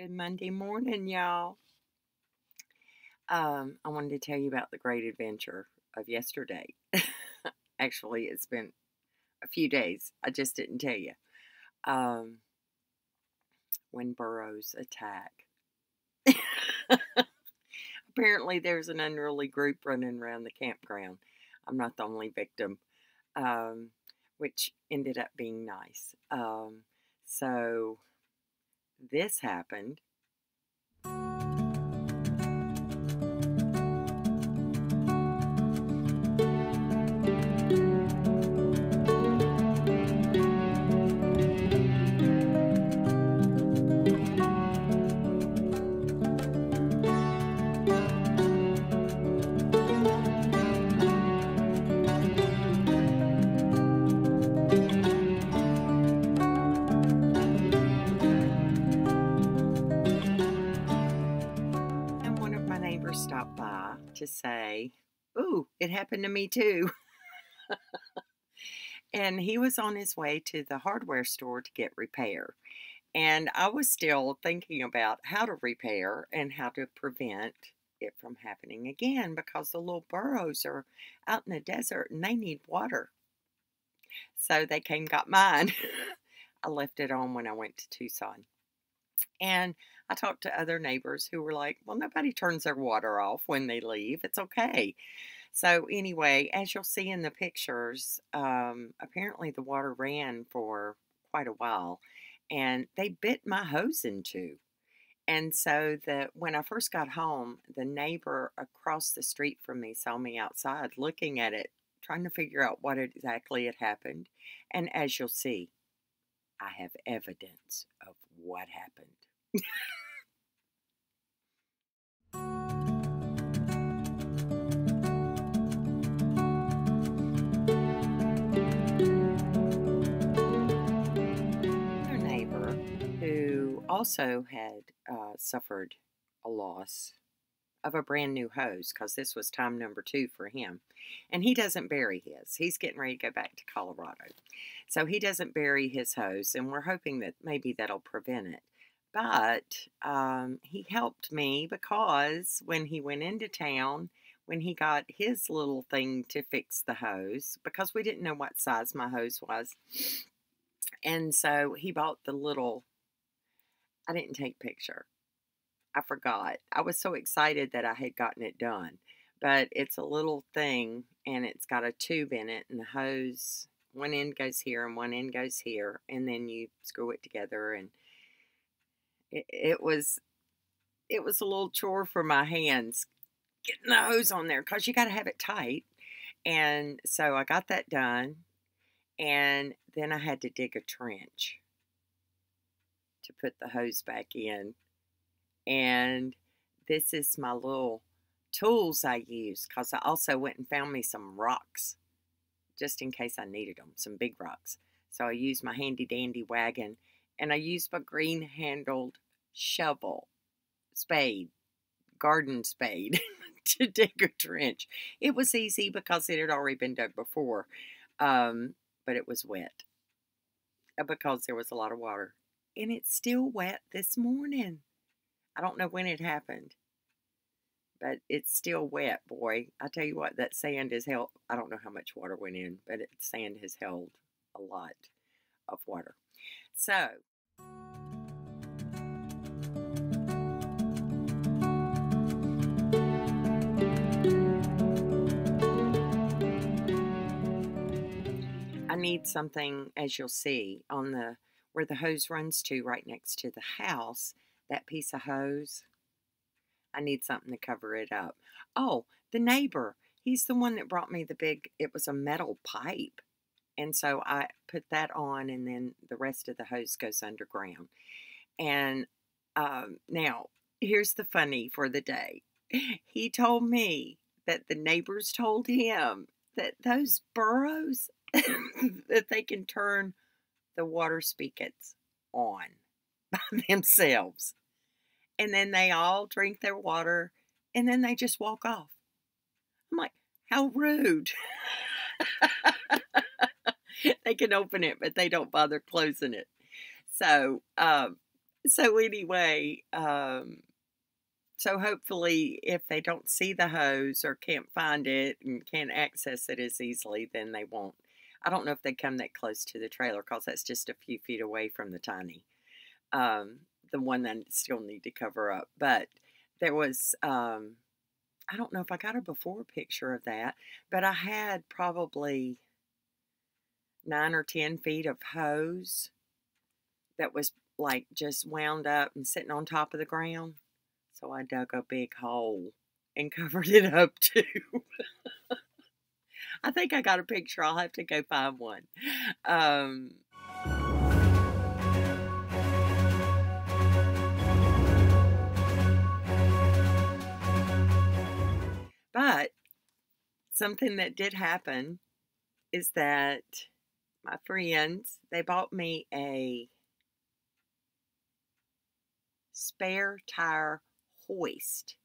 Good Monday morning, y'all. I wanted to tell you about the great adventure of yesterday. Actually, it's been a few days. I just didn't tell you. Um, when Burros attack. Apparently, there's an unruly group running around the campground. I'm not the only victim, um, which ended up being nice. So this happened. And one of my neighbors stopped by to say, "Ooh, it happened to me too." And he was on his way to the hardware store to get repair. And I was still thinking about how to repair and how to prevent it from happening again because the little burros are out in the desert and they need water. So they came got mine. I left it on when I went to Tucson. And I talked to other neighbors who were like, well, nobody turns their water off when they leave. It's okay. So anyway, as you'll see in the pictures, apparently the water ran for quite a while, and they bit my hose in two. And so when I first got home, the neighbor across the street from me saw me outside looking at it, trying to figure out what exactly had happened. And as you'll see, I have evidence of what happened. Another neighbor who also had suffered a loss of a brand new hose because this was time number 2 for him. And he doesn't bury his. He's getting ready to go back to Colorado. So he doesn't bury his hose, and we're hoping that maybe that'll prevent it. But he helped me because when he went into town, when he got his little thing to fix the hose, because we didn't know what size my hose was, and so he bought the little, I didn't take a picture. I forgot. I was so excited that I had gotten it done. But it's a little thing, and it's got a tube in it, and the hose, one end goes here and one end goes here, and then you screw it together, and it was a little chore for my hands getting the hose on there because you got to have it tight. And so I got that done, and then I had to dig a trench to put the hose back in. And this is my little tools I use because I also went and found me some rocks just in case I needed them, some big rocks. So I used my handy dandy wagon, and I used my green handled shovel, spade, garden spade to dig a trench. It was easy because it had already been dug before, but it was wet because there was a lot of water. And it's still wet this morning. I don't know when it happened, but it's still wet, boy. I tell you what, that sand has held, I don't know how much water went in, but sand has held a lot of water. So, I need something, as you'll see, on where the hose runs to right next to the house, that piece of hose. I need something to cover it up. Oh, the neighbor, he's the one that brought me it was a metal pipe. And so I put that on, and then the rest of the hose goes underground. And now, here's the funny for the day. He told me that the neighbors told him that those burros, that they can turn the water spigots on by themselves. And then they all drink their water, and then they just walk off. I'm like, how rude. They can open it, but they don't bother closing it. So So anyway, so hopefully if they don't see the hose or can't find it and can't access it as easily, then they won't. I don't know if they come that close to the trailer because that's just a few feet away from the tiny, um, the one that I still need to cover up. But there was, I don't know if I got a before picture of that, but I had probably 9 or 10 feet of hose that was like just wound up and sitting on top of the ground. So I dug a big hole and covered it up too. I think I got a picture. I'll have to go find one. Um, but something that did happen is that my friends, they bought me a spare tire hoist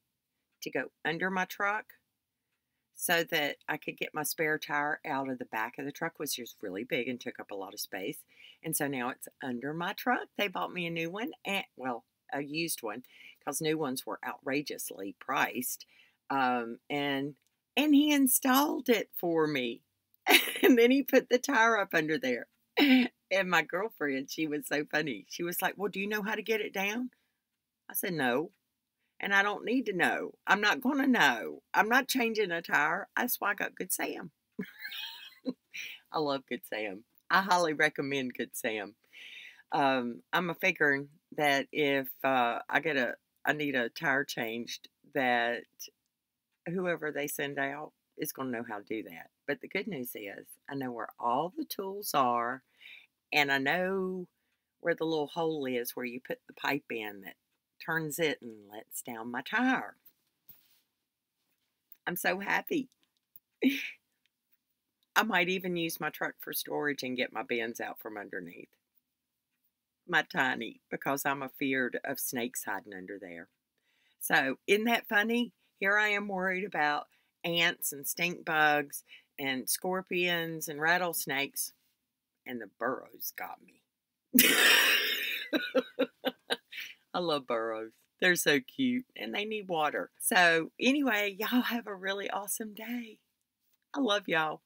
to go under my truck so that I could get my spare tire out of the back of the truck, which is really big and took up a lot of space. And so now it's under my truck. They bought me a new one, and well, a used one, because new ones were outrageously priced. And he installed it for me, and then he put the tire up under there. And my girlfriend, she was so funny. She was like, "Well, do you know how to get it down?" I said, "No." And I don't need to know. I'm not going to know. I'm not changing a tire. That's why I got Good Sam. I love Good Sam. I highly recommend Good Sam. I'm a figuring that if I need a tire changed, that whoever they send out is going to know how to do that. But the good news is I know where all the tools are, and I know where the little hole is where you put the pipe in that turns it and lets down my tire. I'm so happy. I might even use my truck for storage and get my bins out from underneath. My tiny, because I'm afeared of snakes hiding under there. So, isn't that funny? Here I am worried about ants and stink bugs and scorpions and rattlesnakes, and the burros got me. I love burros. They're so cute and they need water. So, anyway, y'all have a really awesome day. I love y'all.